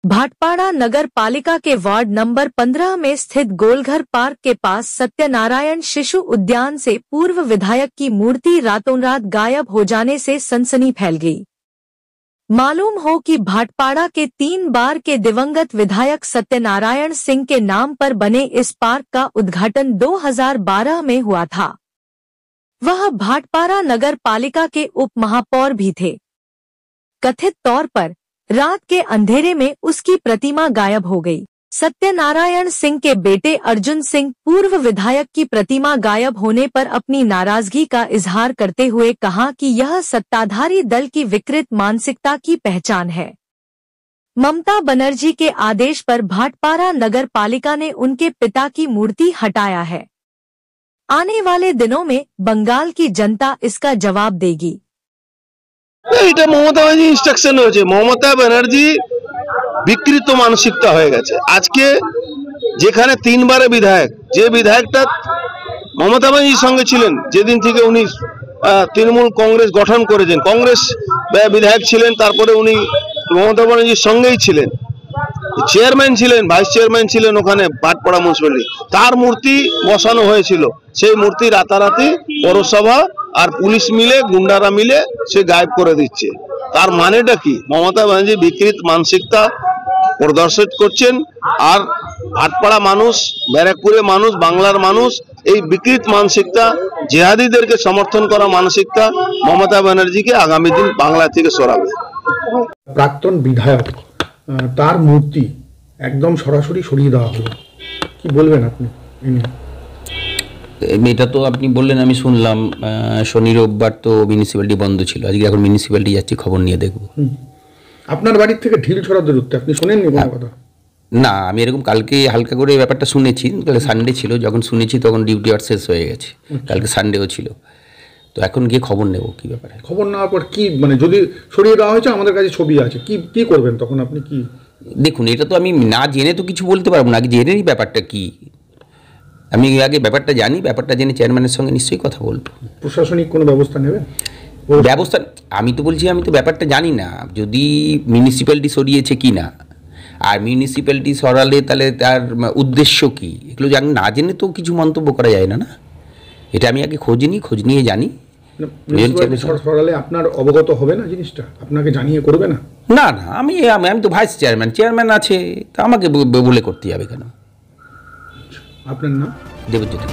भाटपाड़ा नगर पालिका के ward number 15 में स्थित गोलघर पार्क के पास सत्यनारायण शिशु उद्यान से पूर्व विधायक की मूर्ति रातों रात गायब हो जाने से सनसनी फैल गई। मालूम हो कि भाटपाड़ा के 3 बार के दिवंगत विधायक सत्यनारायण सिंह के नाम पर बने इस पार्क का उद्घाटन 2012 में हुआ था। वह भाटपाड़ा नगर पालिका के उप महापौर भी थे। कथित तौर पर रात के अंधेरे में उसकी प्रतिमा गायब हो गई। सत्यनारायण सिंह के बेटे अर्जुन सिंह पूर्व विधायक की प्रतिमा गायब होने पर अपनी नाराजगी का इजहार करते हुए कहा कि यह सत्ताधारी दल की विकृत मानसिकता की पहचान है। ममता बनर्जी के आदेश पर भाटपाड़ा नगर पालिका ने उनके पिता की मूर्ति हटाया है। आने वाले दिनों में बंगाल की जनता इसका जवाब देगी। এটা মমতা ব্যানার্জি ইনস্ট্রাকশন হয়েছে। মমতা ব্যানার্জি বিকৃত মানসিকতা হয়ে গেছে। আজকে যেখানে 3 বারে বিধায়ক, যে বিধায়কটা মমতা ব্যানার্জির সঙ্গে ছিলেন যেদিন থেকে উনি তৃণমূল কংগ্রেস গঠন করেছেন, কংগ্রেস বিধায়ক ছিলেন, তারপরে উনি মমতা ব্যানার্জির সঙ্গেই ছিলেন, চেয়ারম্যান ছিলেন, ভাইস চেয়ারম্যান ছিলেন ওখানে ভাটপাড়া মিউনিসিপ্যালিটি, তার মূর্তি বসানো হয়েছিল। সেই মূর্তি রাতারাতি পৌরসভা আর পুলিশ মিলে, গুন্ডারা মিলে সে গায়েব করে দিচ্ছে। তার মানেটা কি? মমতা ব্যানার্জি বিকৃত মানসিকতা প্রদর্শিত করছেন। আর ভাটপাড়া মানুষ, ব্যারাকপুরের মানুষ, বাংলার মানুষ এই বিকৃত মানসিকতা, জিহাদিদেরকে সমর্থন করা মানসিকতা মমতা ব্যানার্জিকে আগামী দিন বাংলা থেকে সরাবে। প্রাক্তন বিধায়ক তার মূর্তি একদম সরাসরি সরিয়ে দেওয়া হলো, কি বলবেন আপনি? এটা তো আপনি বললেন, আমি শুনলাম শনি রোববার তো মিউনিসিপ্যালিটি বন্ধ ছিল, আজকে এখন মিউনিসিপ্যালিটি যাচ্ছি, খবর নিয়ে দেখব। আপনার বাড়ির থেকে ঢিল ছড়া দূরত্বে, আপনি শোনেননি কোনো কথা? না, আমি এরকম কালকে হালকা করে ব্যাপারটা শুনেছি, কালকে সানডে ছিল, যখন শুনেছি তখন ডিউটি আওয়ার শেষ হয়ে গেছে, কালকে সানডেও ছিল, তো এখন গিয়ে খবর নেব কি ব্যাপারে। খবর নেওয়ার পর কি মানে যদি সরিয়ে দেওয়া হয়েছে, আমাদের কাছে ছবি আছে, কি কি করবেন তখন আপনি? কি দেখুন, এটা তো আমি না জেনে তো কিছু বলতে পারবো না, আগে জেনে নিই ব্যাপারটা কি। আমি আগে ব্যাপারটা জানি, ব্যাপারটা জেনে চেয়ারম্যানের সঙ্গে নিশ্চয়ই কথা বলবো। প্রশাসনিক কোনো ব্যবস্থা নেবেন? ব্যবস্থা আমি তো বলছি, আমি তো ব্যাপারটা জানি না, যদি মিউনিসিপ্যালিটি সরিয়েছে কি না, আর মিউনিসিপ্যালিটি সরালে তাহলে তার উদ্দেশ্য কি, এগুলো না জেনে তো কিছু মন্তব্য করা যায় না। না, এটা আমি আগে খোঁজ নিয়ে জানি। সরালে আপনার অবগত হবে না জিনিসটা, আপনাকে জানিয়ে করবে না? না না, আমি তো ভাইস চেয়ারম্যান আছে, তা আমাকে বলে করতে যাবে কেন? আপনার নাম? দেবজ্যোতি।